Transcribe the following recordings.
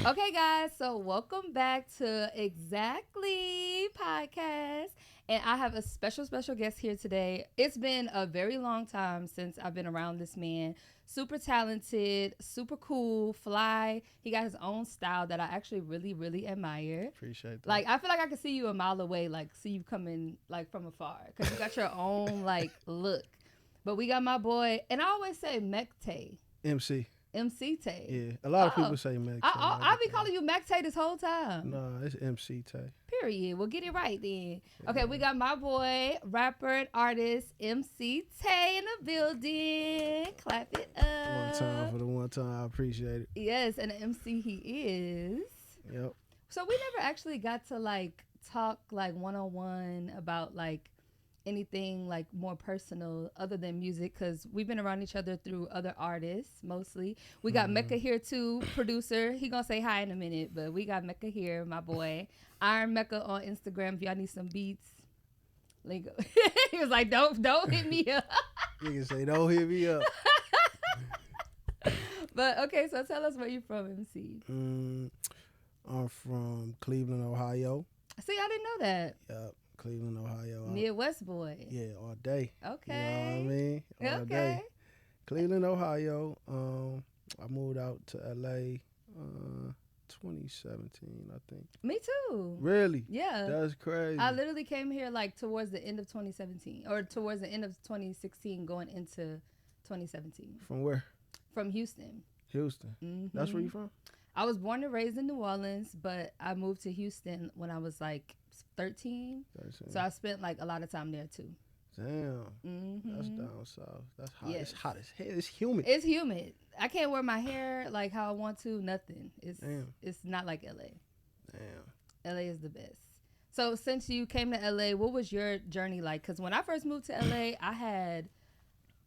Okay, guys, so welcome back to Exactly Podcast. And I have a special guest here today. It's been a very long time since I've been around this man. Super talented, super cool, fly. He got his own style that I actually really admire. Appreciate that. Like, I feel like I can see you a mile away, like, see you coming, like, from afar. Because you got your own, like, look. But we got my boy, and I always say Mctae. MC. MC Tay. Yeah, a lot of people say Mecca. I'll be calling you Mctae this whole time. No, it's MC Tay. Period. We'll get it right then. Okay, we got my boy, rapper and artist, MC Tay in the building. Clap it up. One time for the one time. I appreciate it. Yes, and the MC he is. Yep. So we never actually got to like talk like one-on-one about like anything like more personal other than music, because we've been around each other through other artists mostly. We got Mecca here too, producer. He gonna say hi in a minute, but we got Mecca here, my boy. Iron Mecca on Instagram if y'all need some beats. Lego. He was like, don't hit me up. Niggas say don't hit me up. But okay, so tell us where you from, MC. I'm from Cleveland, Ohio. See, I didn't know that. Yep. Cleveland, Ohio. Midwest boy. Yeah, all day. Okay. You know what I mean? All day. Cleveland, Ohio. I moved out to LA 2017, I think. Me too. Really? Yeah. That's crazy. I literally came here like towards the end of 2017 or towards the end of 2016 going into 2017. From where? From Houston. Houston. Mm-hmm. That's where you from? I was born and raised in New Orleans, but I moved to Houston when I was like 13. So I spent like a lot of time there too. Damn. Mm-hmm. That's down south. That's hot. Yes. It's hot as hell. It's humid. It's humid. I can't wear my hair like how I want to. Nothing. It's not like LA. Damn. LA is the best. So since you came to LA, what was your journey like? Because when I first moved to LA, I had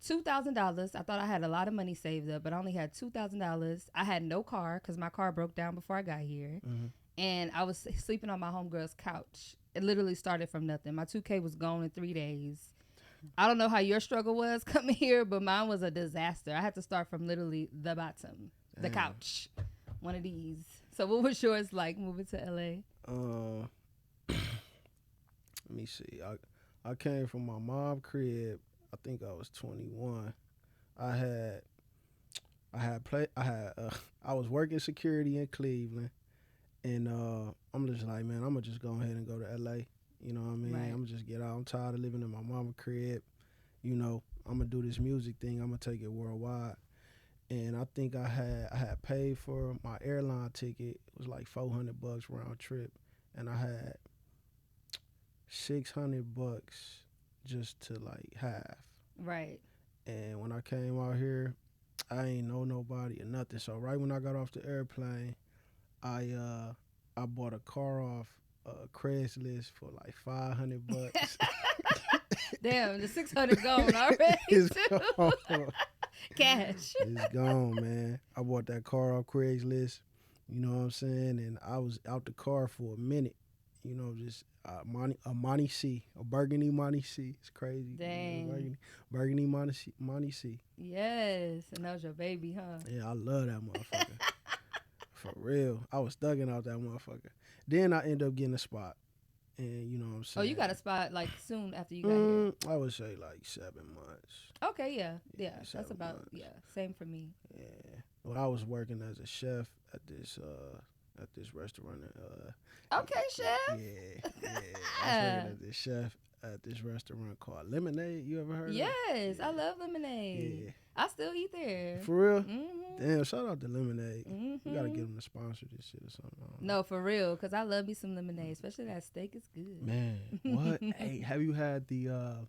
$2,000. I thought I had a lot of money saved up, but I only had $2,000. I had no car because my car broke down before I got here. Mm-hmm. And I was sleeping on my homegirl's couch. It literally started from nothing. My 2K was gone in 3 days. I don't know how your struggle was coming here, but mine was a disaster. I had to start from literally the bottom, the couch, one of these. So what was yours like moving to LA? Let me see. I came from my mom's crib. I think I was 21. I was working security in Cleveland, and I'm just like, man, I'm gonna just go ahead and go to LA. You know what I mean? Right. I'm gonna just get out. I'm tired of living in my mama's crib. You know, I'm gonna do this music thing. I'm gonna take it worldwide. And I think I had paid for my airline ticket. It was like $400 round trip, and I had $600 just to like have. Right. And when I came out here, I ain't know nobody or nothing. So right when I got off the airplane, I bought a car off Craigslist for like $500. Damn, the 600 gone already. It's too. gone. Cash. It's gone, man. I bought that car off Craigslist. You know what I'm saying? And I was out the car for a minute. You know, just a Monty C, a burgundy Monty C. It's crazy. Dang. You know, burgundy Monty C. Yes, and that was your baby, huh? Yeah, I love that motherfucker. For real. I was thugging out that motherfucker. Then I ended up getting a spot. And you know what I'm saying? Oh, you got a spot like soon after you got here? I would say like 7 months. Okay, yeah. That's 7 about, months. same for me. Yeah. Well, I was working as a chef at this restaurant. Okay, chef. Yeah. I was working as this chef at this restaurant called Lemonade. You ever heard of it? Yes, I love lemonade. Yeah. I still eat there. For real? Mm-hmm. Damn, shout out to Lemonade. Mm-hmm. You gotta get them to sponsor this shit or something. I don't know. No, for real, because I love me some lemonade, especially that steak is good. Man, what? Hey, have you had the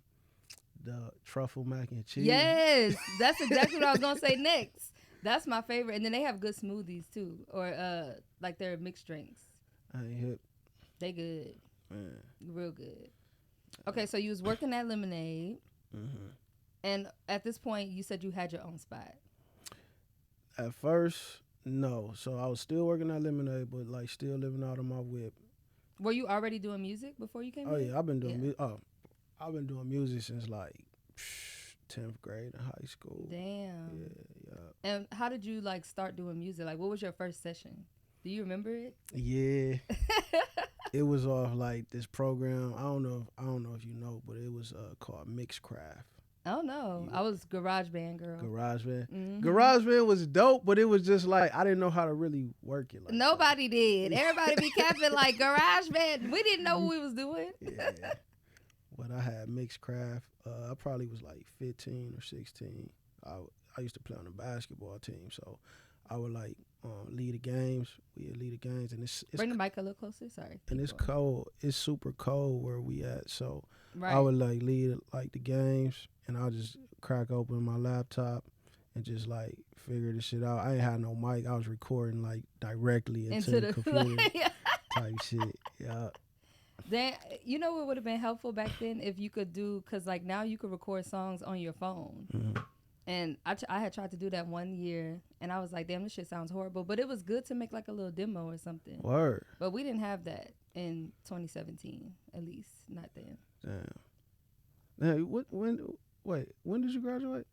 truffle mac and cheese? Yes, that's exactly what I was going to say next. That's my favorite. And then they have good smoothies too, or like their mixed drinks. I ain't hip. They good. Man. Real good. Okay, so you was working at Lemonade. Mm-hmm. And at this point, you said you had your own spot. At first, no. So I was still working at Lemonade, but like still living out of my whip. Were you already doing music before you came Oh here? yeah, I've been doing I've been doing music since like 10th grade in high school. Damn. Yeah. And how did you like start doing music? Like, what was your first session? Do you remember it? Yeah. It was off like this program. I don't know if you know, but it was called Mixcraft. Oh no, I was Garage Band girl. GarageBand. Mm-hmm. GarageBand was dope, but it was just like I didn't know how to really work it. Like Nobody did. Everybody be capping like Garage Band. We didn't know what we was doing. Yeah. But I had Mixcraft. I probably was like 15 or 16. I used to play on the basketball team, so I would like lead the games. We'd lead the games, and it's bring the mic a little closer. Sorry. And it's cold. It's super cold where we at. So right. I would like lead like the games, and I'll just crack open my laptop and just like figure this shit out. I ain't had no mic. I was recording like directly into the computer type shit. Yeah. Then you know what would have been helpful back then if you could do, because like now you could record songs on your phone. Mm-hmm. And I had tried to do that 1 year, and I was like, damn, this shit sounds horrible. But it was good to make like a little demo or something. Word. But we didn't have that in 2017, at least not then. Damn. When did you graduate?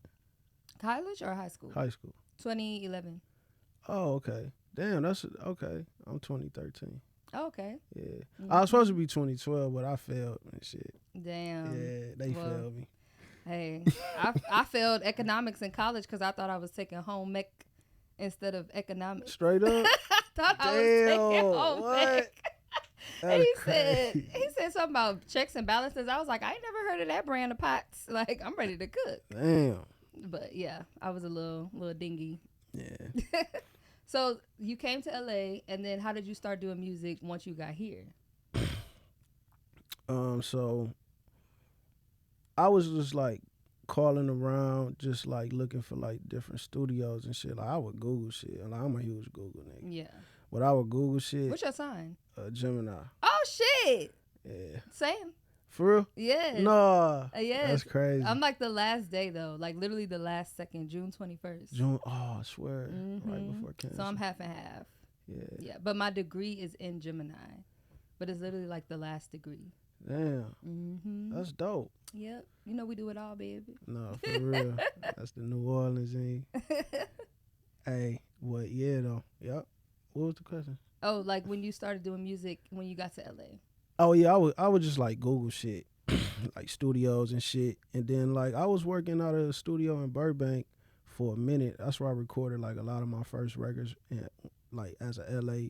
College or high school? High school. 2011. Oh, okay. Damn, that's okay. I'm 2013. Oh, okay. Yeah. Mm-hmm. I was supposed to be 2012, but I failed and shit. Damn. Yeah, they failed me. Hey, I failed economics in college because I thought I was taking home ec instead of economics. Straight up? I thought I was taking home ec. He said something about checks and balances. I was like, I ain't never heard of that brand of pots. Like, I'm ready to cook. Damn. But yeah, I was a little dingy. Yeah. So you came to LA, and then how did you start doing music once you got here? So I was just like calling around, just like looking for like different studios and shit. Like I would Google shit. Like I'm a huge Google nigga. Yeah. But I would Google shit. What's your sign? Gemini. Oh shit. Yeah. Same. For real? Yes. No. Yes. That's crazy. I'm like the last day though, like literally the last second, June 21st. June. Oh, I swear. Right before cancer. So I'm half and half. Yeah. Yeah, but my degree is in Gemini, but it's literally like the last degree. Damn. Mm-hmm. That's dope. Yep. You know we do it all, baby. No, for real. That's the New Orleans in. Hey, what? Yeah, though. Yep. What was the question? Oh, like when you started doing music when you got to LA. Oh yeah, I would just like Google shit, like studios and shit, and then like I was working out of a studio in Burbank for a minute. That's where I recorded like a lot of my first records, and like as a LA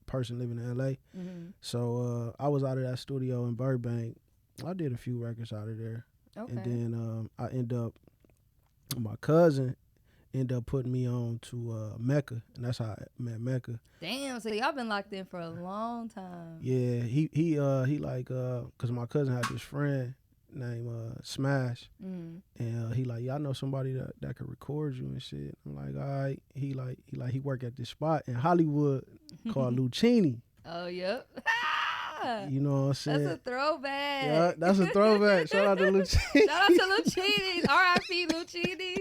person living in LA. Mm-hmm. So I was out of that studio in Burbank. I did a few records out of there, Okay. and then my cousin ended up putting me on to Mecca, and that's how I met Mecca. Damn, so y'all been locked in for a long time. Yeah, he like cause my cousin had this friend named Smash, and he like, yeah, I know somebody that could record you and shit. I'm like, all right. He work at this spot in Hollywood called Lucchini. Oh, yep. You know what I'm saying? That's a throwback. Yeah, that's a throwback. Shout out to Lucchini. Shout out to Lucchini's. R.I.P. Lucchini's.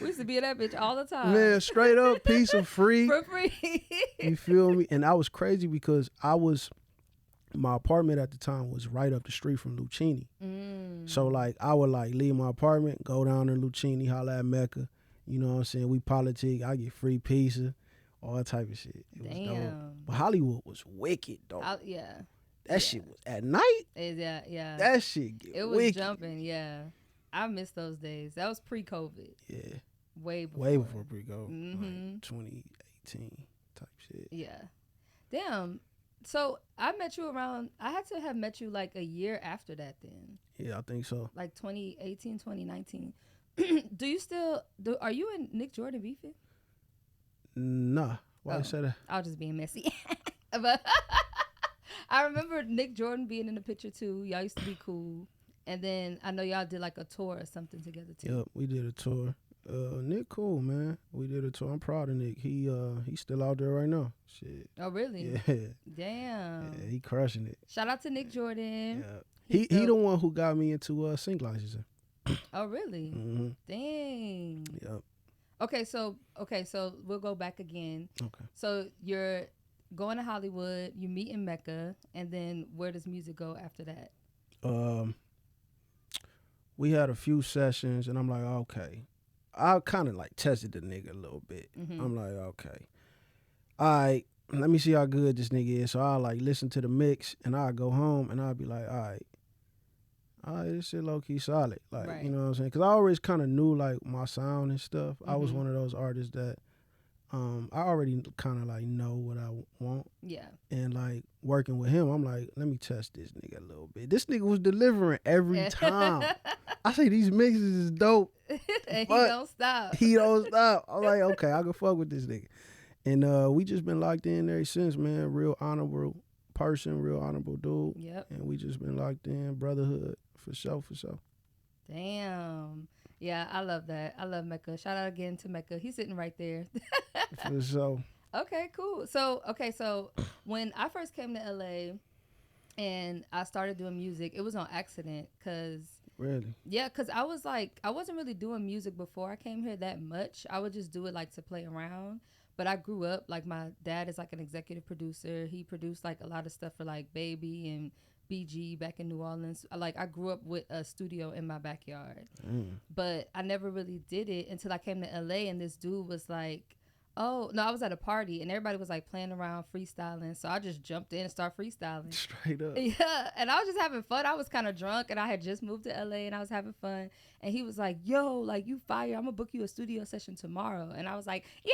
We used to be in that bitch all the time. Man, straight up, piece of free. For free. You feel me? And I was crazy because my apartment at the time was right up the street from Lucchini. So like I would like leave my apartment, go down to Lucchini, holla at Mecca. You know what I'm saying? We politic. I get free pizza, all type of shit. It was dope. But Hollywood was wicked though. Yeah. That shit was at night. Yeah. That shit get It was wicked. jumping. Yeah. I miss those days. That was pre-COVID. Yeah. Way before. Way before pre-COVID. Like 2018 type shit. Yeah. Damn. So I met you around, I had to have met you like a year after that then. Yeah, I think so. Like 2018, 2019. Do you still, are you and Nick Jordan beefing? Nah. Why you say that? I was just being messy. But I remember Nick Jordan being in the picture too. Y'all used to be cool. And then I know y'all did like a tour or something together too. Yep, we did a tour. Nick cool, man. We did a tour. I'm proud of Nick. He's still out there right now. Shit. Oh really? Yeah. Damn. Yeah, he crushing it. Shout out to Nick Jordan. Yeah. He the one who got me into sync licensing. Oh really? Mm-hmm. Dang. Yep. Okay, so we'll go back again. Okay. So you're going to Hollywood, you meet in Mecca, and then where does music go after that? We had a few sessions, and I'm like, okay. I kind of like tested the nigga a little bit. I'm like, okay. all right, let me see how good this nigga is. So I like listen to the mix and I go home and I'll be like, all right, this shit low key solid. Like, you Right. know what I'm saying? Because I always kind of knew like my sound and stuff. I was Mm-hmm. one of those artists that I already kind of like know what I want. Yeah. And like working with him, I'm like, let me test this nigga a little bit. This nigga was delivering every time. I say these mixes is dope, And he but don't stop. he don't stop. I'm like, okay, I can fuck with this nigga. And we just been locked in ever since, man. Real honorable person, real honorable dude. Yep. And we just been locked in, brotherhood, for sure, for sure. Damn. Yeah, I love that. I love Mecca. Shout out again to Mecca. He's sitting right there. For sure. Okay, cool. So when I first came to LA and I started doing music, it was on accident because Really? yeah, because I was like, I wasn't really doing music before I came here that much. I would just do it like to play around. But I grew up, like, my dad is like an executive producer. He produced like a lot of stuff for like Baby and BG back in New Orleans. Like, I grew up with a studio in my backyard. Mm. But I never really did it until I came to LA and this dude was like, oh, no, I was at a party and everybody was like playing around freestyling. So I just jumped in and started freestyling. Straight up. Yeah, and I was just having fun. I was kind of drunk and I had just moved to LA and I was having fun. And he was like, yo, like, you fire. I'm going to book you a studio session tomorrow. And I was like, yeah,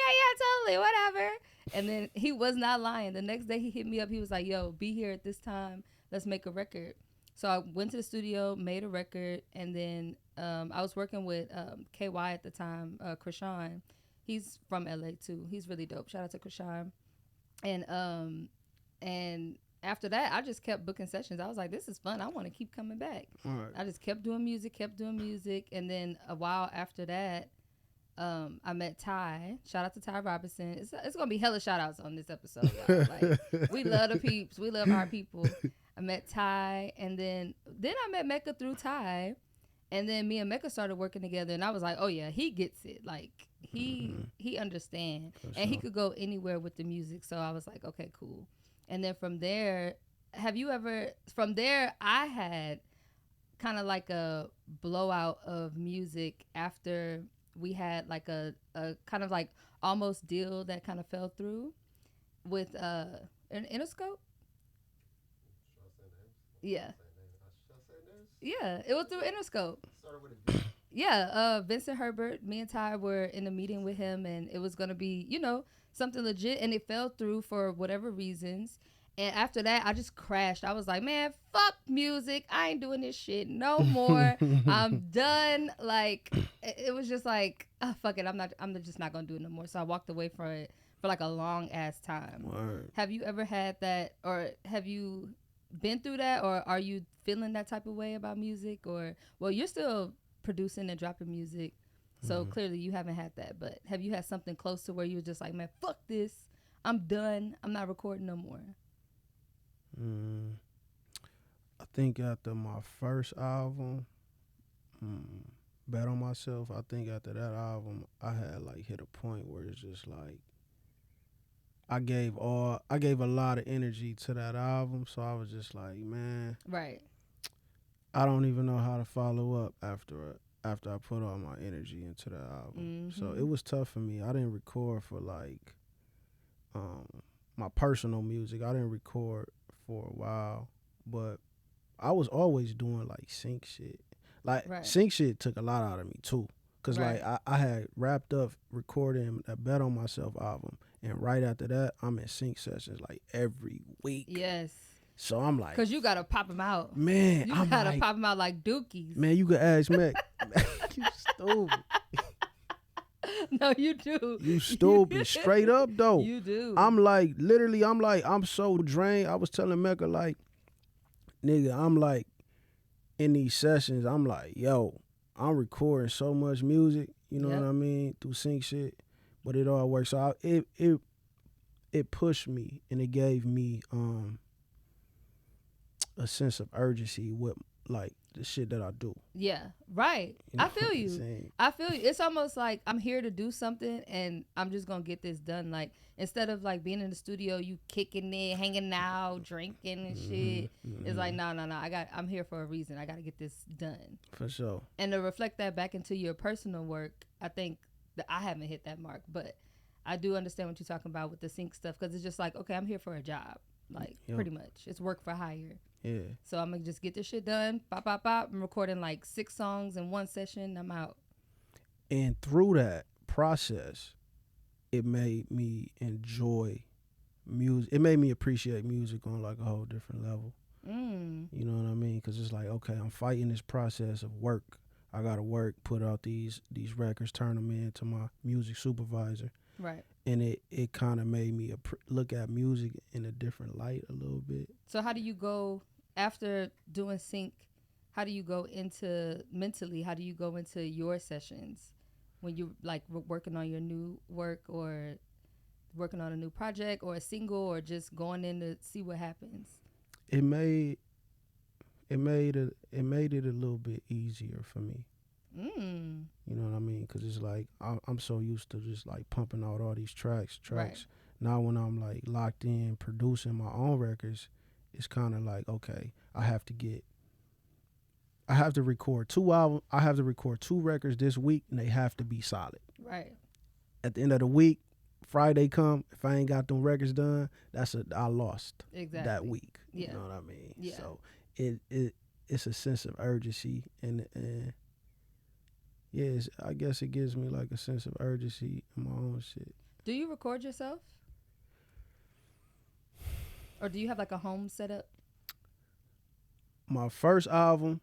totally, whatever. And then he was not lying. The next day he hit me up. He was like, yo, be here at this time. Let's make a record. So I went to the studio, made a record, and then I was working with KY at the time, Krishan. He's from LA too. He's really dope. Shout out to Krishan. And after that, I just kept booking sessions. I was like, this is fun. I want to keep coming back. All right. I just kept doing music. And then a while after that, I met Ty. Shout out to Ty Robinson. It's gonna be hella shout outs on this episode. Y'all. Like, we love the peeps. We love our people. I met Ty, and then I met Mecca through Ty, and then me and Mecca started working together, and I was like, oh yeah, he gets it. Like he understands, and he could go anywhere with the music. So I was like, okay, cool. And then from there, from there, I had kind of like a blowout of music after we had like a kind of like almost deal that kind of fell through with an Interscope. Yeah. Yeah, it was through Interscope. Yeah, Vincent Herbert, me and Ty were in a meeting with him, and it was going to be, something legit, and it fell through for whatever reasons. And after that, I just crashed. I was like, man, fuck music. I ain't doing this shit no more. I'm done. Like, it was just like, oh, fuck it. I'm just not going to do it no more. So I walked away from it for like a long ass time. Word. Have you ever had that, or have you been through that, or are you feeling that type of way about music? Or, well, you're still producing and dropping music, so clearly you haven't had that. But have you had something close to where you were just like, man, fuck this, I'm done, I'm not recording no more? I think after my first album, Bet on Myself, I think after that album, I had like hit a point where it's just like I gave a lot of energy to that album, so I was just like, man, Right. I don't even know how to follow up after I put all my energy into that album. So it was tough for me. I didn't record for like my personal music. I didn't record for a while, but I was always doing like sync shit. Like sync shit took a lot out of me too. Cause like I had wrapped up recording that Bet on Myself album, and right after that I'm in sync sessions like every week. Yes. So I'm like, cause you gotta pop them out, man. You gotta pop them out like dookies. Man, you could ask Mac. You stupid. No, you do. You stupid. Straight up though. You do. I'm like, literally, I'm so drained. I was telling Mecca like, nigga, I'm like, in these sessions, I'm like, yo, I'm recording so much music, you know what I mean, through sync shit, but it all works. So it pushed me, and it gave me a sense of urgency with like the shit that I do. Yeah, right. You know I feel you. I feel you. It's almost like I'm here to do something, and I'm just gonna get this done. Like, instead of like being in the studio, you kicking it, hanging out, drinking and shit. It's like, no. I'm here for a reason. I gotta get this done. For sure. And to reflect that back into your personal work, I think that I haven't hit that mark, but I do understand what you're talking about with the sync stuff, because it's just like, okay, I'm here for a job, like Yep. pretty much. It's work for hire. Yeah. So I'm gonna just get this shit done. Bop, bop, bop. I'm recording like 6 songs in one session. I'm out. And through that process, it made me enjoy music. It made me appreciate music on like a whole different level. You know what I mean? Because it's like, okay, I'm fighting this process of work. I gotta work, put out these records, turn them in to my music supervisor, Right. and it kind of made me look at music in a different light a little bit. So how do you go after doing sync? How do you go into mentally? How do you go into your sessions when you like working on your new work, or working on a new project or a single, or just going in to see what happens? It made it a little bit easier for me. You know what I mean? Because it's like I'm so used to just like pumping out all these tracks. Right. Now when I'm like locked in producing my own records, it's kind of like, okay, I have to record 2 albums. I have to record 2 records this week, and they have to be solid. Right. At the end of the week, Friday come, if I ain't got them records done, I lost that week. Yeah. You know what I mean? Yeah. So it's a sense of urgency, and yeah, I guess it gives me like a sense of urgency in my own shit. Do you record yourself? Or do you have like a home setup? My first album,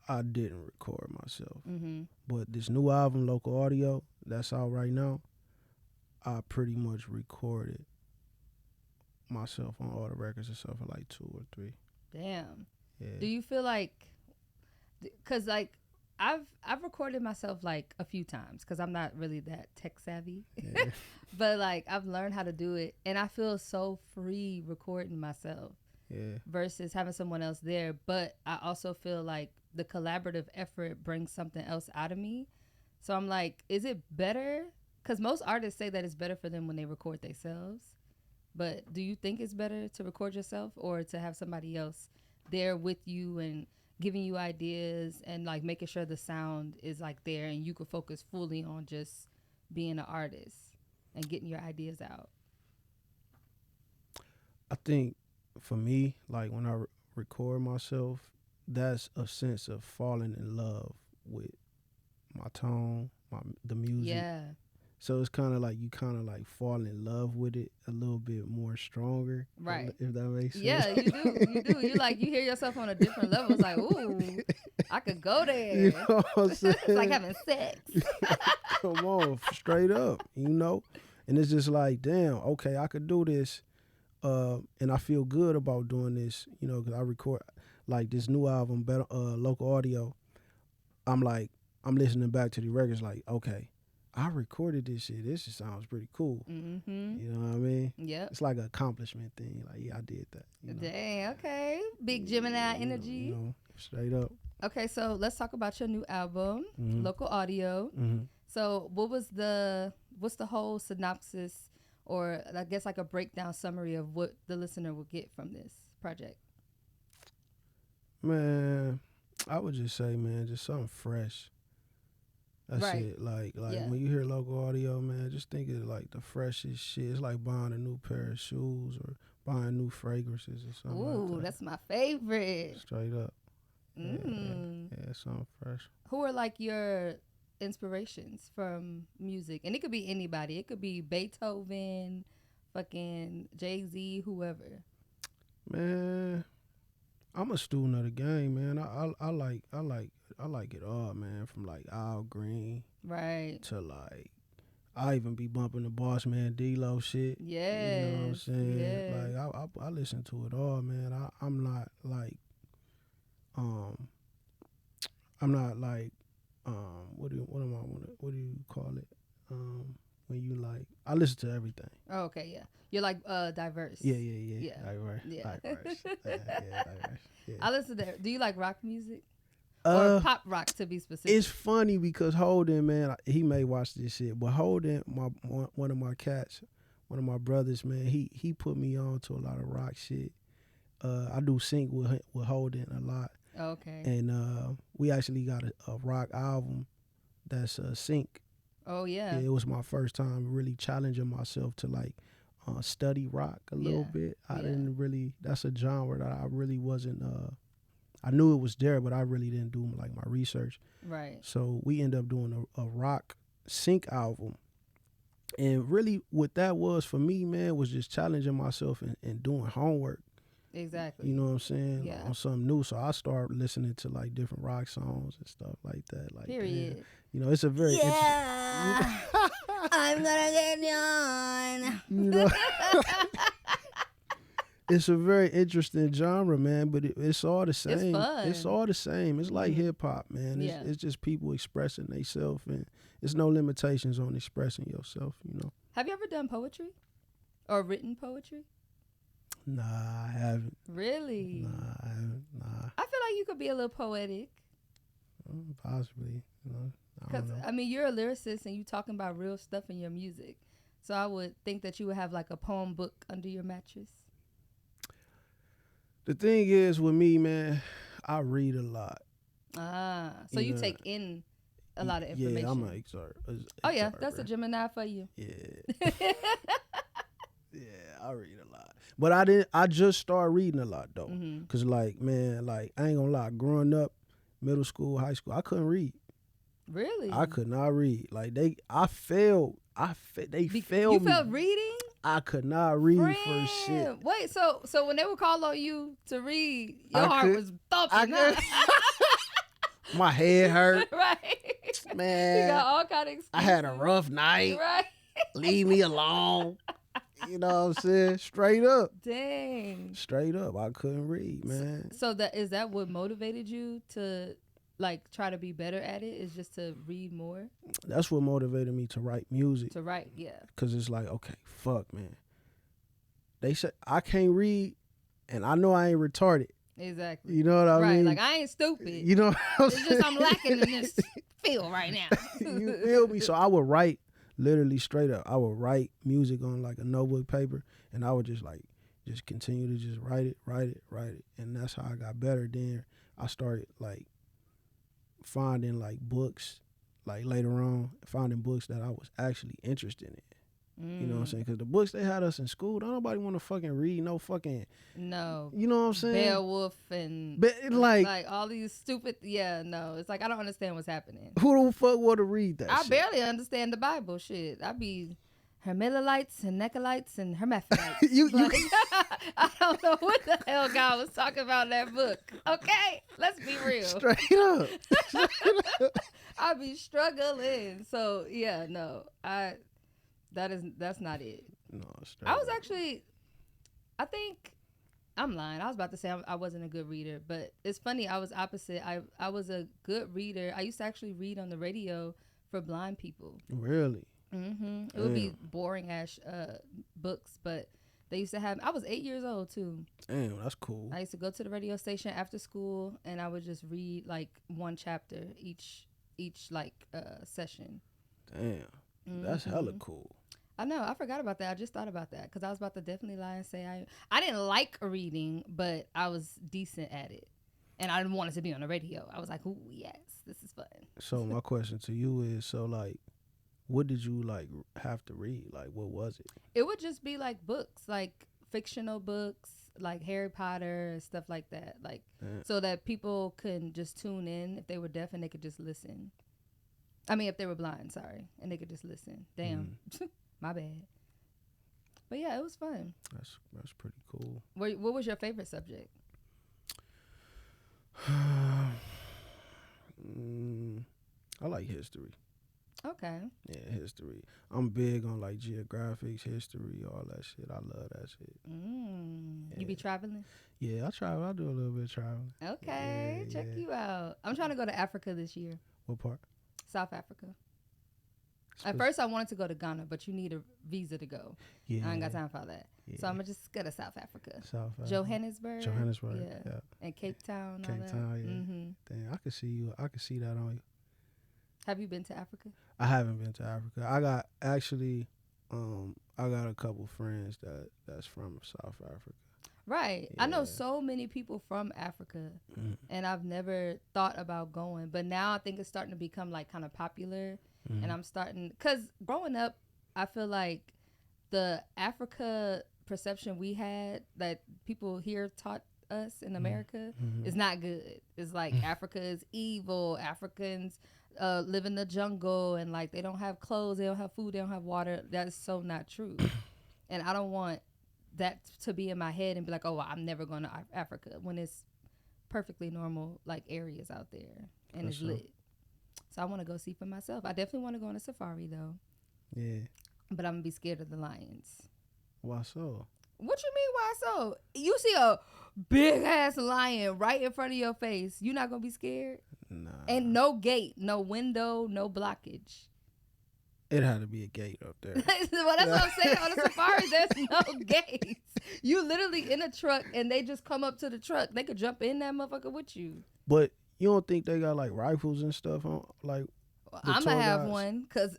I didn't record myself. But this new album, Local Audio, that's out right now, I pretty much recorded myself on all the records except for like 2 or 3. Damn. Yeah. Do you feel like, because like I've recorded myself like a few times, because I'm not really that tech savvy. Yeah. But like I've learned how to do it, and I feel so free recording myself. Yeah. Versus having someone else there. But I also feel like the collaborative effort brings something else out of me. So I'm like, is it better? Because most artists say that it's better for them when they record themselves. But do you think it's better to record yourself, or to have somebody else there with you and giving you ideas, and like making sure the sound is like there and you can focus fully on just being an artist and getting your ideas out? I think for me, like when I record myself, that's a sense of falling in love with my tone, the music. Yeah. So it's kind of like you kind of like fall in love with it a little bit more stronger. Right. If that makes sense. Yeah, you do. You do. You like, you hear yourself on a different level. It's like, ooh, I could go there. You know what I'm saying? It's like having sex. Come on, straight up, you know? And it's just like, damn, okay, I could do this. And I feel good about doing this, you know, because I record like this new album, Local Audio. I'm listening back to the records like, okay, I recorded this shit. This just sounds pretty cool. You know what I mean? Yep. It's like an accomplishment thing. Like, yeah, I did that. You know? Dang, okay. Big Gemini energy. You know, straight up. Okay, so let's talk about your new album, Local Audio. So what's the whole synopsis, or I guess like a breakdown summary of what the listener will get from this project? Man, I would just say, man, just something fresh. That's Right. it. Like Yeah. when you hear Local Audio, man, just think of like the freshest shit. It's like buying a new pair of shoes or buying new fragrances or something. Ooh, like that. that's my favorite. Straight up. Mm. Yeah, something fresh. Who are like your inspirations from music? And it could be anybody. It could be Beethoven, fucking Jay-Z, whoever. Man, I'm a student of the game, man. I like it all, man. From like Al Green Right. to like I even be bumping the Boss Man D-Lo shit. Yes. You know what I'm saying? Yes. Like I listen to it all, man. I'm not like what do you call it? When you like I listen to everything. Oh, okay, yeah. You're like diverse. Yeah. Yeah. Diverse. Yeah. Diverse. Diverse. Yeah. I listen to. Do you like rock music? Or pop rock, to be specific? It's funny because Holden, man, he may watch this shit, but Holden, one of my cats, one of my brothers, man, he put me on to a lot of rock shit. I do sync with Holden a lot. Okay. And we actually got a rock album that's sync. Oh yeah. Yeah, it was my first time really challenging myself to like study rock a little bit. I didn't really. That's a genre that I really wasn't. I knew it was there, but I really didn't do like my research. Right. So we ended up doing a rock sync album. And really what that was for me, man, was just challenging myself and doing homework. Exactly. You know what I'm saying? Yeah. On something new. So I started listening to like different rock songs and stuff like that. Like, Period. damn. You know, it's a very I'm gonna get you on. you know, it's a very interesting genre, man, but it's all the same. It's fun. It's all the same. It's like hip hop, man. It's just people expressing themselves, and there's no limitations on expressing yourself, you know. Have you ever done poetry or written poetry? Nah, I haven't. Really? Nah, I haven't. Nah. I feel like you could be a little poetic. Possibly, you know. Because, I mean, you're a lyricist and you talking about real stuff in your music. So I would think that you would have like a poem book under your mattress. The thing is with me, man, I read a lot. Ah, so you take in a lot of information. Yeah, I'm an excerpt. Oh, yeah, that's a Gemini for you. Yeah. Yeah, I read a lot. But I just started reading a lot, though. Because, like, man, like, I ain't gonna lie, growing up, middle school, high school, I couldn't read. Really? I could not read. Like, I failed. They failed you me. You felt reading? I could not read for shit. Wait, so when they would call on you to read, your heart was thumping. My head hurt. Right. Man. You got all kind of excuses. I had a rough night. Right. Leave me alone. You know what I'm saying? Straight up. Dang. Straight up. I couldn't read, man. So is that what motivated you to like try to be better at it, is just to read more? That's what motivated me to write music. To write, yeah. Because it's like, okay, fuck, man. They said I can't read, and I know I ain't retarded. Exactly. You know what I mean? Right, like I ain't stupid. You know what I'm It's just I'm lacking in this field right now. You feel me? So I would write, literally straight up, I would write music on like a notebook paper, and I would just continue to just write it. And that's how I got better. Then I started like finding like books, like later on, finding books that I was actually interested in. You know what I'm saying? Because the books they had us in school, don't nobody want to fucking read no fucking... No. You know what I'm saying? Beowulf and... like all these stupid... Yeah, no. It's like I don't understand what's happening. Who the fuck want to read that I shit? barely understand the Bible, shit. I be Hermelilites and Necolites and Hermaphrodites. I don't know what the hell God was talking about in that book. Okay? Let's be real. Straight up. I be struggling. So, yeah, no. That's not it. No, I was actually, I think, I'm lying. I was about to say I wasn't a good reader, but it's funny. I was opposite. I was a good reader. I used to actually read on the radio for blind people. Really? Mm-hmm. It would be boring ass books, but they used to have. I was 8 years old too. Damn, that's cool. I used to go to the radio station after school, and I would just read like one chapter each like session. Damn, that's hella cool. I know. I forgot about that. I just thought about that because I was about to definitely lie and say I didn't like reading, but I was decent at it, and I wanted to be on the radio. I was like, "Ooh, yes, this is fun." So my question to you is, so like, what did you like have to read? Like, what was it? It would just be like books, like fictional books, like Harry Potter and stuff like that, like so that people can just tune in if they were deaf and they could just listen. I mean, if they were blind, sorry, and they could just listen. Damn. My bad. But yeah, it was fun. That's pretty cool. What was your favorite subject? I like history. Okay. Yeah, history. I'm big on like geographics, history, all that shit. I love that shit. Yeah. You be traveling? Yeah, I travel. I do a little bit of traveling. Okay, check you out. I'm trying to go to Africa this year. What part? South Africa. At first, I wanted to go to Ghana, but you need a visa to go. Yeah. I ain't got time for all that. Yeah. So I'm going to just go to South Africa. South Africa. Johannesburg. Yeah. And Cape Town. Cape Town, yeah. Mm-hmm. Damn, I could see you. I could see that on you. Have you been to Africa? I haven't been to Africa. I got a couple friends that's from South Africa. Right. Yeah. I know so many people from Africa, and I've never thought about going. But now I think it's starting to become like kind of popular. And I'm starting, because growing up, I feel like the Africa perception we had that people here taught us in America is not good. It's like Africa is evil. Africans live in the jungle, and like they don't have clothes, they don't have food, they don't have water. That is so not true. And I don't want that to be in my head and be like, oh, well, I'm never going to Africa, when it's perfectly normal like areas out there and it's lit. So I want to go see for myself. I definitely want to go on a safari though. Yeah. But I'm gonna be scared of the lions. Why so? What you mean, why so? You see a big ass lion right in front of your face. You not gonna be scared? Nah. And no gate, no window, no blockage. It had to be a gate up there. Well, that's what I'm saying. On the safari, there's no gates. You literally in a truck, and they just come up to the truck. They could jump in that motherfucker with you. But you don't think they got like rifles and stuff on? Like, I'm gonna have one, because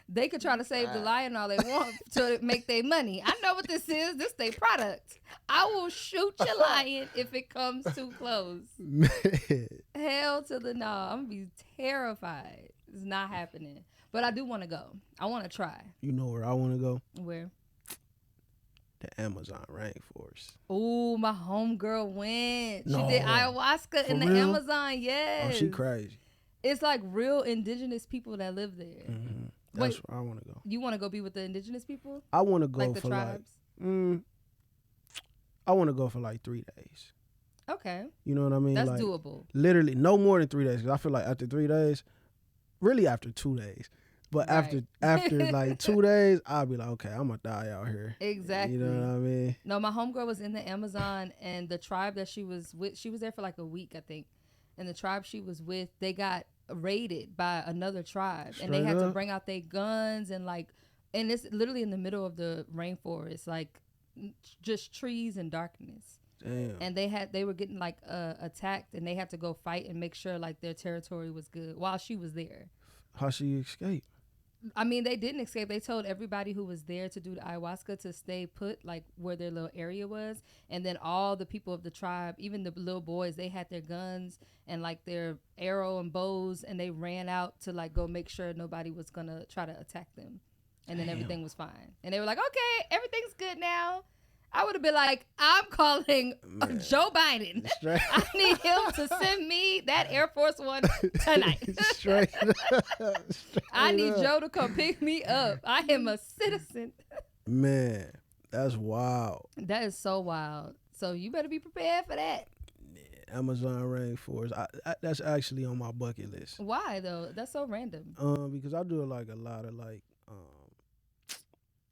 they could try to save the lion all they want to make their money. I know what this is. This their product. I will shoot your lion if it comes too close. Man. Hell to the no. I'm gonna be terrified. It's not happening. But I do want to go. I want to try. You know where I want to go? Where? The Amazon rainforest. Ooh, my homegirl went. No. She did ayahuasca in the real? Amazon. Yes. Oh, she crazy. It's like real indigenous people that live there. That's Wait, where I want to go. You want to go be with the indigenous people? I want to go Like the for tribes? I want to go for like 3 days. Okay. You know what I mean? That's like, doable. Literally, no more than 3 days. 'Cause I feel like after 3 days, really after 2 days, but Right. after like 2 days, I'll be like, okay, I'm gonna die out here. Exactly. You know what I mean? No, my homegirl was in the Amazon, and the tribe that she was with, she was there for like a week, I think. And the tribe she was with, they got raided by another tribe. And they Straight had to up? bring out their guns and like, and it's literally in the middle of the rainforest, like just trees and darkness. Damn. And they were getting like attacked, and they had to go fight and make sure like their territory was good while she was there. How she escape? I mean, they didn't escape. They told everybody who was there to do the ayahuasca to stay put, like where their little area was. And then all the people of the tribe, even the little boys, they had their guns and like their arrow and bows, and they ran out to like go make sure nobody was gonna try to attack them. And then everything was fine. And they were like, okay, everything's good now. I would have been like, I'm calling Joe Biden. I need him to send me that Air Force One tonight. Straight I need up. Joe to come pick me up. I am a citizen. Man, that's wild. That is so wild. So you better be prepared for that. Amazon rainforest. That's actually on my bucket list. Why though? That's so random. Because I do like a lot of like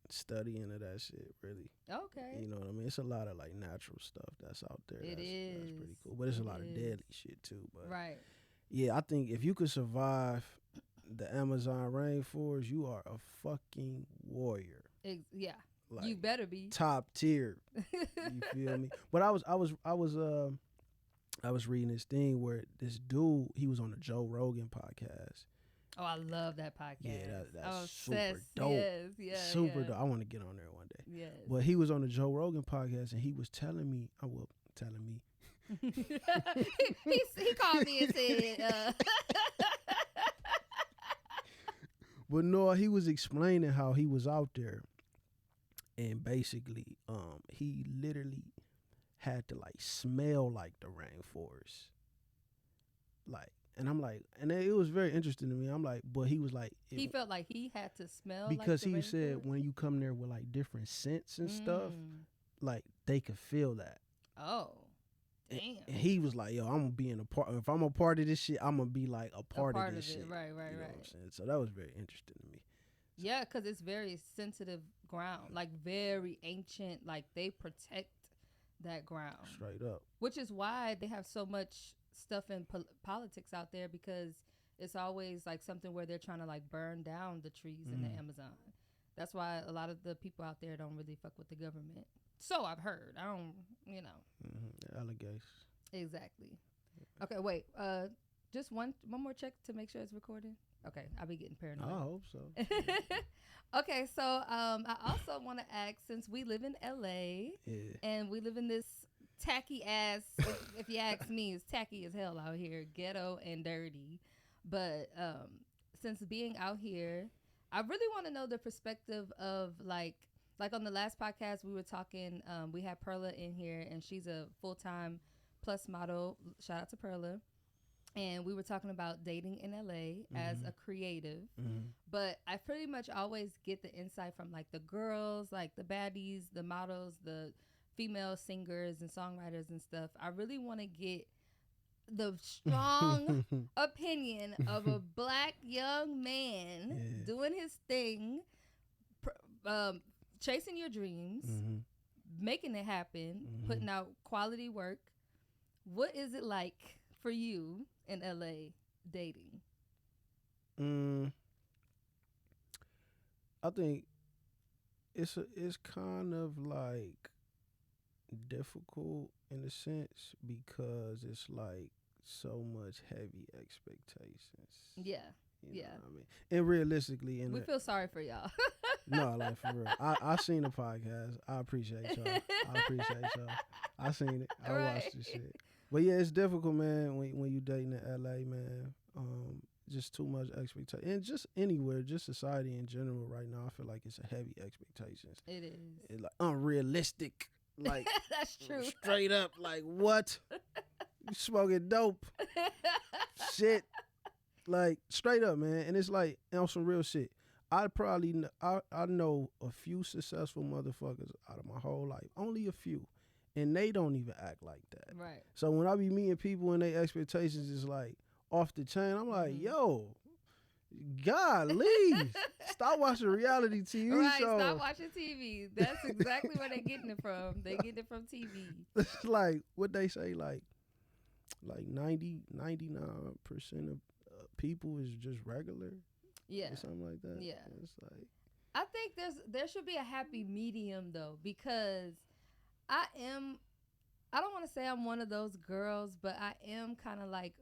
studying of that shit. Really. Okay. You know what I mean? It's a lot of like natural stuff that's out there. It That's is. pretty cool. But it's a lot of is. deadly shit too. But Right. yeah, I think if you could survive the Amazon rainforest, you are a fucking warrior. Yeah. Like, You better be. top tier. You feel me? But I was reading this thing where this dude, he was on the Joe Rogan podcast. Oh, I love that podcast. Yeah, that's I'm super obsessed. dope. Yes, Super yeah. dope. I want to get on there one day. Yes. But he was on the Joe Rogan podcast and he was telling me, he called me and said, but no, he was explaining how he was out there and basically he literally had to like smell like the rainforest. Like, and I'm like, and it was very interesting to me. I'm like, but he was like, he felt like he had to smell because like the he said rainforest? when you come there with like different scents and stuff, like they could feel that. Oh, damn. And he was like, yo, I'm gonna be in a part. If I'm a part of this shit, I'm gonna be like a part of this it. shit. Right, You know right. what I'm saying? So that was very interesting to me. Yeah, because it's very sensitive ground, like very ancient. Like they protect that ground, Straight up. which is why they have so much stuff in politics out there, because it's always like something where they're trying to like burn down the trees in the Amazon. That's why a lot of the people out there don't really fuck with the government. So I've heard. I don't, Alligators. Exactly. Okay, wait. Just one more check to make sure it's recording. Okay, I'll be getting paranoid. I hope so. Okay, so I also want to ask, since we live in LA and we live in this tacky ass, if you ask me, it's tacky as hell out here, ghetto and dirty. But since being out here, I really want to know the perspective of like on the last podcast we were talking. We had Perla in here, and she's a full-time plus model. Shout out to Perla. And we were talking about dating in LA as a creative. But I pretty much always get the insight from like the girls, like the baddies, the models, the female singers and songwriters and stuff. I really want to get the strong opinion of a black young man doing his thing, chasing your dreams, making it happen, putting out quality work. What is it like for you in LA dating? I think it's kind of like difficult in a sense because it's like so much heavy expectations. Yeah. You know what I mean? And realistically, we feel sorry for y'all. No, like for real. I seen the podcast. I appreciate y'all. I seen it. I watched the shit. But yeah, it's difficult, man, when you dating in LA, man. Just too much expectation. And just anywhere, just society in general right now, I feel like it's a heavy expectations. It is. It's like unrealistic. Like that's true. Straight up, like what? You smoking dope. Shit. Like straight up, man. And it's like on some real shit. I know a few successful motherfuckers out of my whole life. Only a few. And they don't even act like that. Right. So when I be meeting people and their expectations is like off the chain, I'm like, yo, golly, stop watching reality TV right, shows. Stop watching TV. That's exactly where they're getting it from. They get it from TV. It's like what they say, like 99% of people is just regular. Yeah. Or something like that. Yeah. It's like I think there should be a happy medium though, because I don't want to say I'm one of those girls, but I am kind of like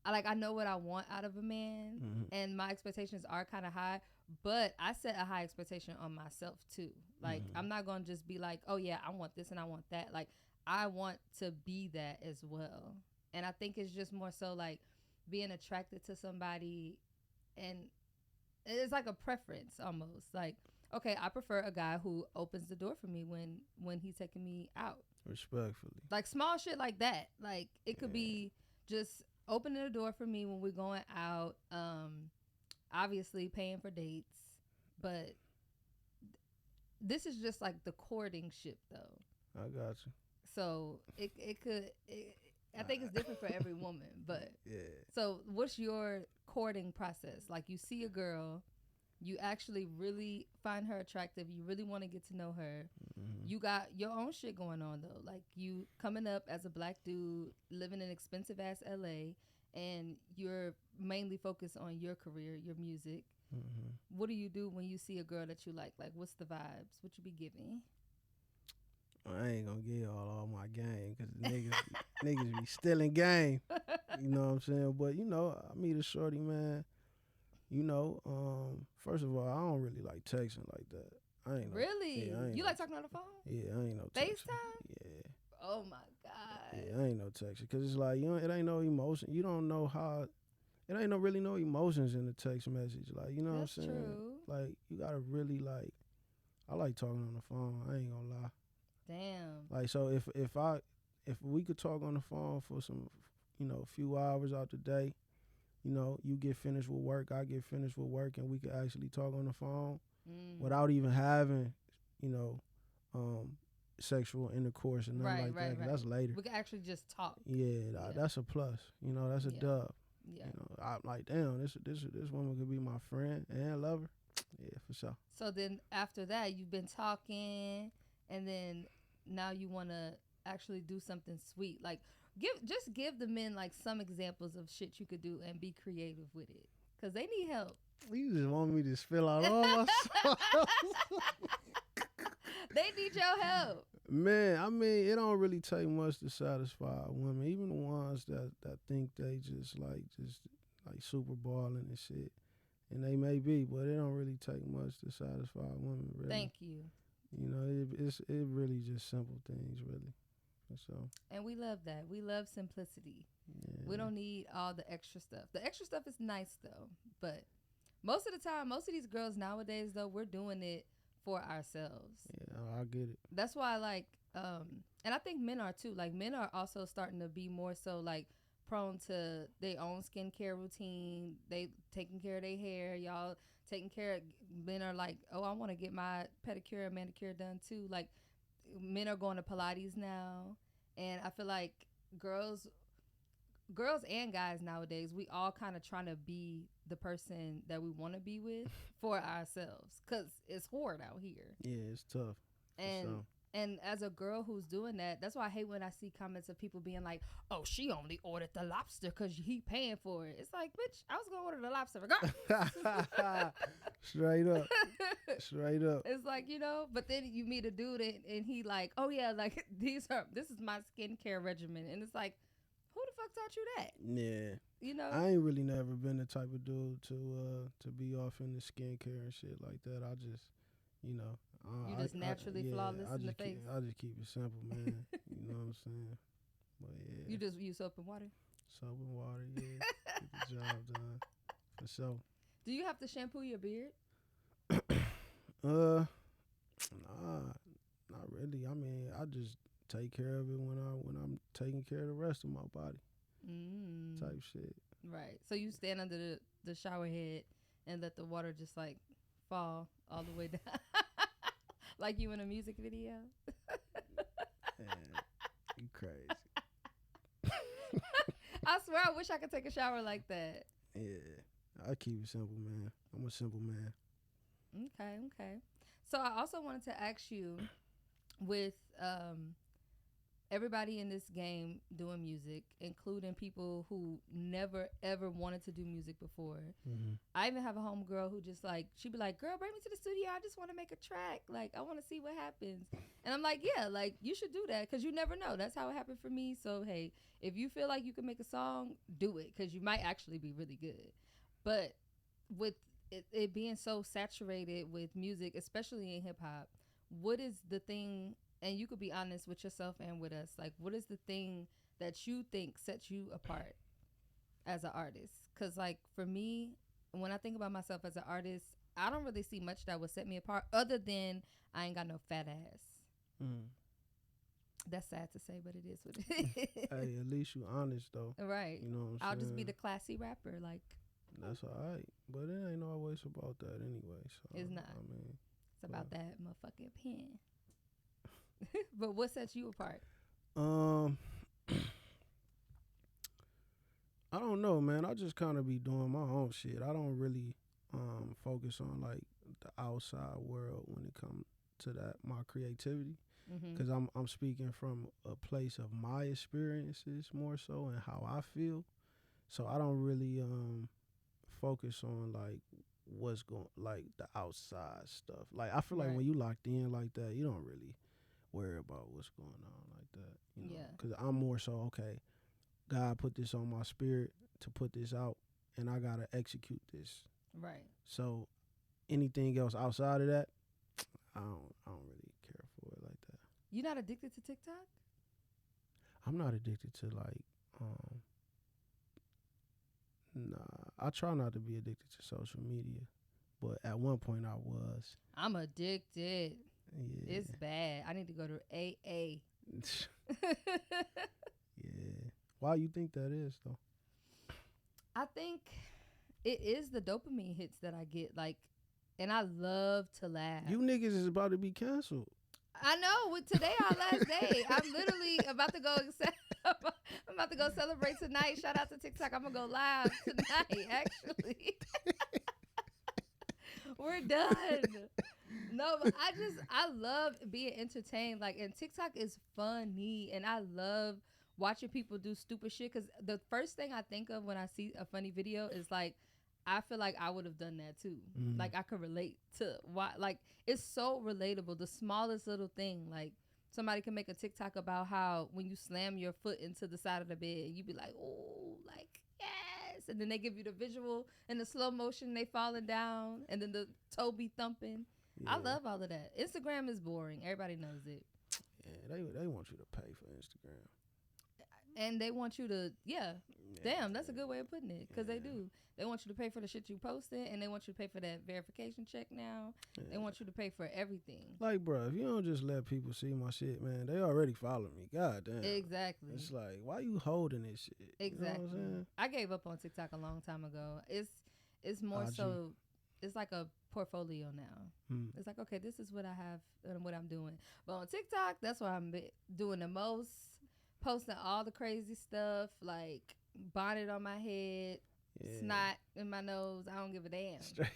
I know what I want out of a man, and my expectations are kind of high, but I set a high expectation on myself too. Like I'm not going to just be like, oh yeah, I want this and I want that. Like I want to be that as well. And I think it's just more so like being attracted to somebody, and it's like a preference almost. Like, okay, I prefer a guy who opens the door for me when he's taking me out. Respectfully. Like small shit like that. Like it could be just opening the door for me when we're going out. Obviously paying for dates, but this is just like the courting ship though. I got you. So I think it's different for every woman, but yeah. So what's your courting process? Like you see a girl, you actually really find her attractive, you really want to get to know her. You got your own shit going on though. Like you coming up as a black dude living in expensive ass LA, and you're mainly focused on your career, your music. What do you do when you see a girl that you like? Like what's the vibes? What you be giving? I ain't gonna give all my game because niggas be stealing game. You know what I'm saying? But you know, I meet a shorty, man. You know, first of all, I don't really like texting like that. I ain't really. No, you like talking on the phone? Yeah, I ain't no texting. FaceTime? Yeah. Oh my god. Yeah, I ain't no texting because it's like it ain't no emotion. You don't know how. It ain't really no emotions in the text message. Like you know That's what I'm saying? True. Like you gotta really like. I like talking on the phone. I ain't gonna lie. Damn. Like so, if we could talk on the phone for some, few hours out the day, you get finished with work, I get finished with work, and we could actually talk on the phone without even having, sexual intercourse and nothing like that. Right. That's later. We could actually just talk. Yeah, that's a plus. That's a dub. Yeah. I'm like, damn, this woman could be my friend and lover. Yeah, for sure. So then after that, you've been talking, and then now you want to actually do something sweet. Like give the men like some examples of shit you could do and be creative with it, because they need help. You just want me to spill out all my sauce. They need your help. Man, I mean, it don't really take much to satisfy women, even the ones that think they just like super balling and shit. And they may be, but it don't really take much to satisfy women, really. Thank you. It really just simple things, really. So. And we love that. We love simplicity. Yeah. We don't need all the extra stuff. The extra stuff is nice though, but most of the time, most of these girls nowadays though, we're doing it for ourselves. Yeah, I get it. That's why and I think men are too. Like men are also starting to be more so like prone to their own skincare routine. They taking care of their hair. Y'all taking care of, men are like, oh, I want to get my pedicure and manicure done too. Like men are going to Pilates now. And I feel like girls and guys nowadays, we all kind of trying to be the person that we want to be with for ourselves, because it's hard out here. Yeah, it's tough. And as a girl who's doing that, that's why I hate when I see comments of people being like, oh, she only ordered the lobster because he paying for it. It's like, bitch, I was going to order the lobster regardless. Straight up. Straight up. It's like, but then you meet a dude and he like, oh yeah, like this is my skincare regimen. And it's like, who the fuck taught you that? Yeah. I ain't really never been the type of dude to be off in the skincare and shit like that. I just, you just naturally flawless in the face. I just keep it simple, man. You know what I'm saying? But yeah. You just use soap and water? Soap and water, yeah. Get the job done. For sure. Do you have to shampoo your beard? Nah, not really. I mean, I just take care of it when I'm taking care of the rest of my body. Type shit. Right. So you stand under the shower head and let the water just like fall all the way down. Like you in a music video. Man, you crazy. I swear I wish I could take a shower like that. Yeah. I keep it simple, man. I'm a simple man. Okay. So I also wanted to ask you, with everybody in this game doing music, including people who never ever wanted to do music before. Mm-hmm. I even have a homegirl who just like, she'd be like, girl, bring me to the studio. I just want to make a track. Like, I want to see what happens. And I'm like, yeah, like you should do that, because you never know. That's how it happened for me. So, hey, if you feel like you can make a song, do it, because you might actually be really good. But with it being so saturated with music, especially in hip hop, what is the thing, and you could be honest with yourself and with us, like what is the thing that you think sets you apart as an artist? Because like for me, when I think about myself as an artist, I don't really see much that would set me apart other than I ain't got no fat ass. That's sad to say, but it is what it is. Hey, at least you honest though. Right. You know what I'm saying? I'll just be the classy rapper, like. That's all right. But it ain't always about that anyway. So it's not. I mean, it's about that motherfucking pen. But what sets you apart? I don't know, man. I just kind of be doing my own shit. I don't really focus on like the outside world when it comes to that, my creativity, because I'm speaking from a place of my experiences more so and how I feel. So I don't really focus on like what's going, like the outside stuff. Like I feel like when you locked in like that, you don't really worry about what's going on like that, you know. Because I'm more so, okay, God put this on my spirit to put this out, and I gotta execute this. Right. So anything else outside of that, I don't really care for it like that. You're not addicted to TikTok? I'm not addicted to like nah, I try not to be addicted to social media, but at one point I was. I'm addicted. Yeah. It's bad. I need to go to AA. Yeah. Why you think that is though? I think it is the dopamine hits that I get, like, and I love to laugh. You niggas is about to be canceled. I know. Today our last day. I'm literally about to go. I'm about to go celebrate tonight. Shout out to TikTok. I'm gonna go live tonight. Actually, we're done. No, but I love being entertained. Like, and TikTok is funny, and I love watching people do stupid shit. Because the first thing I think of when I see a funny video is like, I feel like I would have done that too. Like I could relate to why. Like it's so relatable. The smallest little thing. Like somebody can make a TikTok about how when you slam your foot into the side of the bed, you be like, oh, like yes. And then they give you the visual and the slow motion, they falling down, and then the toe be thumping. Yeah. I love all of that. Instagram is boring. Everybody knows it. they want you to pay for Instagram. And they want you to, damn, that's a good way of putting it, because they Yeah. do. They want you to pay for the shit you posted, and they want you to pay for that verification check now. Yeah. They want you to pay for everything. Like, bro, if you don't just let people see my shit, man, they already follow me. God damn. Exactly. It's like, why you holding this shit? Exactly. You know what I'm saying? I gave up on TikTok a long time ago. It's more IG. so, it's like a portfolio now. Hmm. It's like, okay, this is what I have and what I'm doing. But on TikTok, that's what I'm doing the most. Posting all the crazy stuff, like bonnet on my head, Yeah. snot in my nose. I don't give a damn. Straight.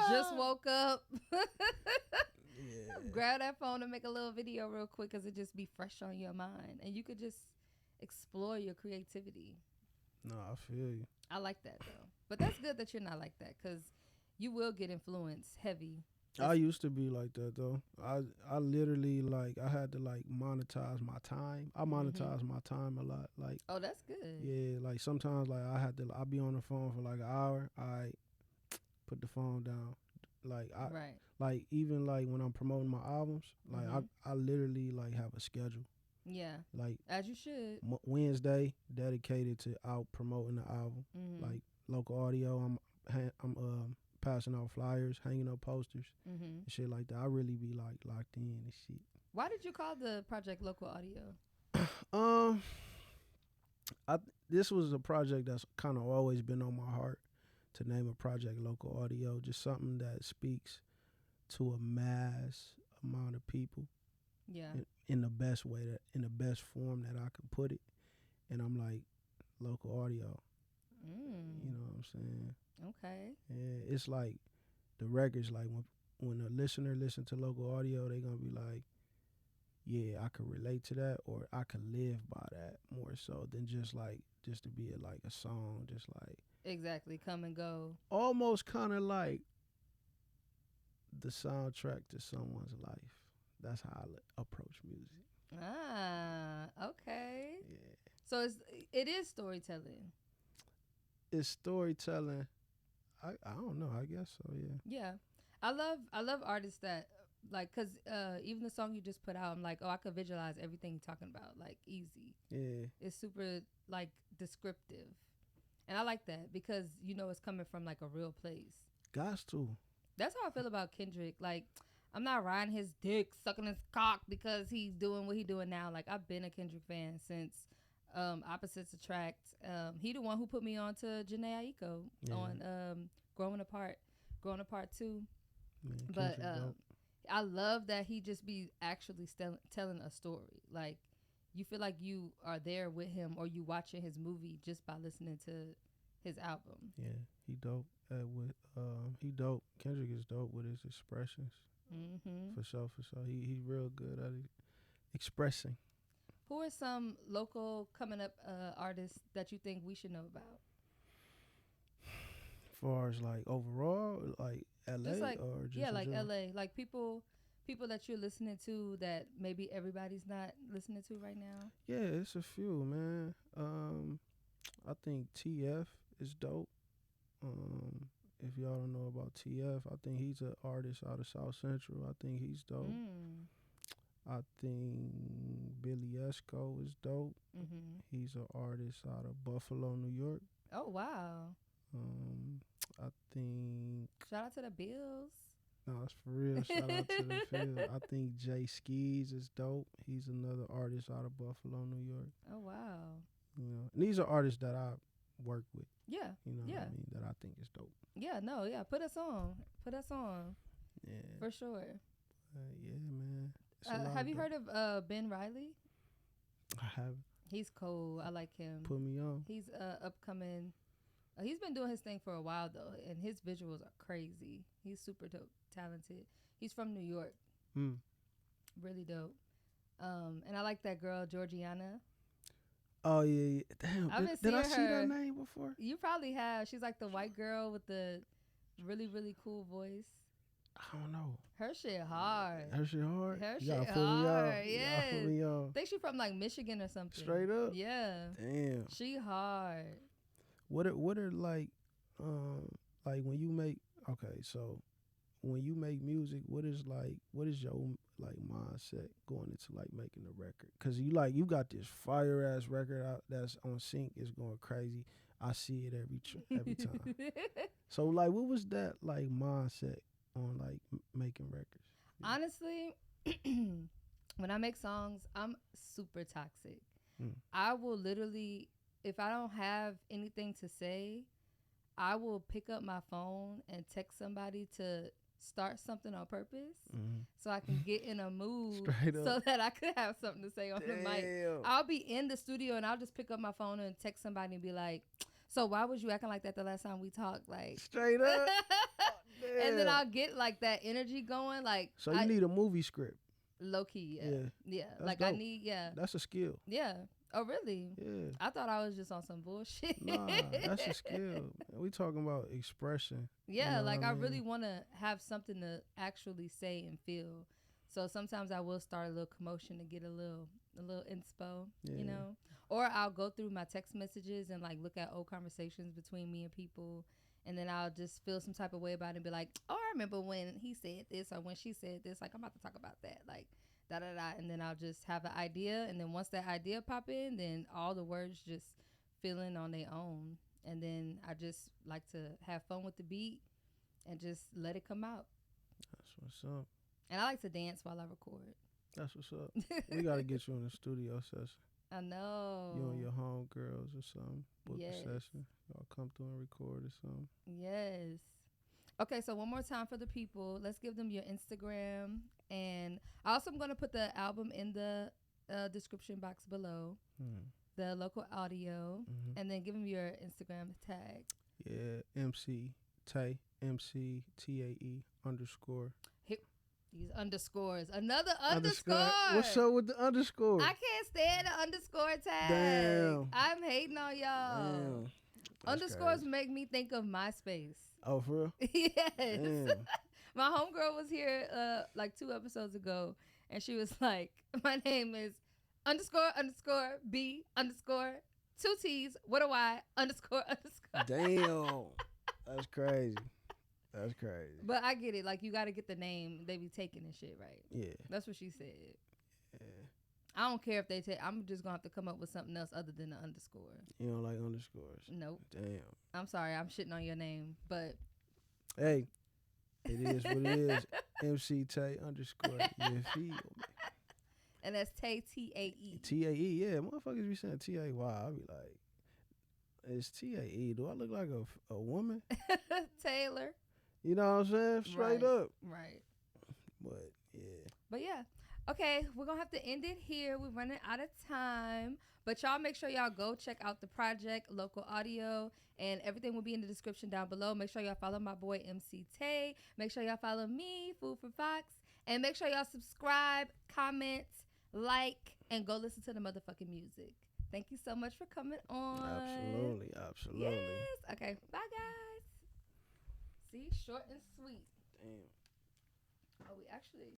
Just woke up. Yeah. Grab that phone and make a little video real quick, because it just be fresh on your mind. And you could just explore your creativity. No, I feel you. I like that, though. But that's good that you're not like that, because you will get influenced heavy. I used to be like that though. I literally like I had to like monetize my time. I monetize my time a lot. Like, oh, that's good. yeah, like sometimes like I'll be on the phone for like an hour. I put the phone down. Like Right. like even like when I'm promoting my albums, like I literally like have a schedule. Yeah. Like As you should. Wednesday dedicated to out promoting the album. Like local audio. I'm passing out flyers, hanging up posters, and shit like that. I really be like locked in and shit. Why did you call the project Local Audio? This was a project that's kind of always been on my heart to name a project Local Audio, just something that speaks to a mass amount of people. Yeah. In the best way, in the best form that I can put it. And I'm like, Local Audio. You know what I'm saying? Okay. Yeah, it's like the records, like when a listener listen to Local Audio, they gonna be like, yeah, I could relate to that, or I could live by that more so than just to be like a song, just like Exactly. Come and go. almost kind of like the soundtrack to someone's life. That's how I approach music. Ah, okay. Yeah, So it is storytelling. it's storytelling. I don't know. I guess so. Yeah. Yeah. I love artists that like, cause even the song you just put out, I'm like, oh, I could visualize everything you're talking about, like easy. Yeah. It's super like descriptive, and I like that because you know it's coming from like a real place. Gots to. That's how I feel about Kendrick. Like, I'm not riding his dick, sucking his cock because he's doing what he's doing now. Like, I've been a Kendrick fan since Opposites Attract. He the one who put me on to Jhené Aiko on Growing Apart 2. Man, But dope. I love that he just be actually telling a story. Like, you feel like you are there with him or you watching his movie just by listening to his album. Yeah, he dope. He dope. Kendrick is dope with his expressions. For sure. He real good at it. Expressing. Who are some local coming up artists that you think we should know about? As far as like overall, like LA Just like, or just yeah, in like general? LA, like people that you're listening to that maybe everybody's not listening to right now. Yeah, it's a few, man. I think TF is dope. If y'all don't know about TF, I think he's an artist out of South Central. I think he's dope. I think Billy Esco is dope. He's an artist out of Buffalo, New York. Oh, wow. I think... Shout out to the Bills. No, it's for real. Shout out to the field. I think Jay Skis is dope. He's another artist out of Buffalo, New York. Oh, wow. You know, and these are artists that I work with. Yeah. You know what I mean? That I think is dope. Yeah, no, yeah. Put us on. Yeah. For sure. Yeah, man. Have you heard of Ben Riley? I have. He's cool. I like him. Put me on. He's upcoming. He's been doing his thing for a while though, and his visuals are crazy. He's super dope, talented. He's from New York. Really dope. And I like that girl Georgiana. Oh yeah. Damn. Did I see that name before? You probably have. She's like the white girl with the really, really cool voice. I don't know. Her shit hard. Her shit hard? Her You shit gotta put me on. hard. You Yeah. gotta put me on. I think she from like Michigan or something. Straight up? Yeah. Damn. She hard. What are like when you make, okay, so when you make music, what is your like mindset going into like making a record? Cause you got this fire ass record out that's on sync. It's going crazy. I see it every time. So like, what was that like mindset on like making records? Yeah. Honestly, when I make songs, I'm super toxic. Mm. I will literally, if I don't have anything to say, I will pick up my phone and text somebody to start something on purpose so I can get in a mood so that I could have something to say on the mic. I'll be in the studio and I'll just pick up my phone and text somebody and be like, so why was you acting like that the last time we talked? Like, straight up. And then I'll get like that energy going. Like, so you need a movie script. Low key, yeah. Like dope. I need, That's a skill. Yeah. Oh, really? Yeah. I thought I was just on some bullshit. Nah, that's a skill. We talking about expression. Yeah, you know like I mean? really want to have something to actually say and feel. So sometimes I will start a little commotion to get a little inspo, you know? Or I'll go through my text messages and like look at old conversations between me and people, and then I'll just feel some type of way about it and be like, oh, I remember when he said this or when she said this. Like, I'm about to talk about that. Like, da-da-da. And then I'll just have an idea. And then once that idea pop in, then all the words just fill in on their own. And then I just like to have fun with the beat and just let it come out. That's what's up. And I like to dance while I record. That's what's up. We got to get you in the studio session. I know. You and your homegirls or something. Book a session. Y'all come through and record or something. Yes. Okay, so one more time for the people. Let's give them your Instagram. And I also am going to put the album in the description box below. The local audio. And then give them your Instagram tag. Yeah, Mctae, MCTAE _ These underscores. Another underscore. What's up with the underscore? I can't stand the underscore tag. Damn. I'm hating on y'all. Damn. Underscores make me think of MySpace. Oh, for real? Yes. Damn. My homegirl was here like 2 episodes ago, and she was like, my name is _ B _ 2 T's, what a Y _ Damn. That's crazy. That's crazy. But I get it. Like, you got to get the name. They be taking and shit, right? Yeah. That's what she said. Yeah. I don't care if they take. I'm just going to have to come up with something else other than the underscore. You don't like underscores? Nope. Damn. I'm sorry. I'm shitting on your name, but. Hey, it is what it is. Mctae _ You feel me? And that's Tay, T-A-E. T-A-E, yeah. Motherfuckers be saying T-A-Y. I be like, it's T-A-E. Do I look like a woman? Taylor. You know what I'm saying? Straight up. Right. But, yeah. But, yeah. Okay, we're going to have to end it here. We're running out of time. But y'all make sure y'all go check out the project, Local Audio, and everything will be in the description down below. Make sure y'all follow my boy, Mctae. Make sure y'all follow me, Food for Fox. And make sure y'all subscribe, comment, like, and go listen to the motherfucking music. Thank you so much for coming on. Absolutely. Yes. Okay, bye, guys. See, short and sweet. Damn. Oh, we actually...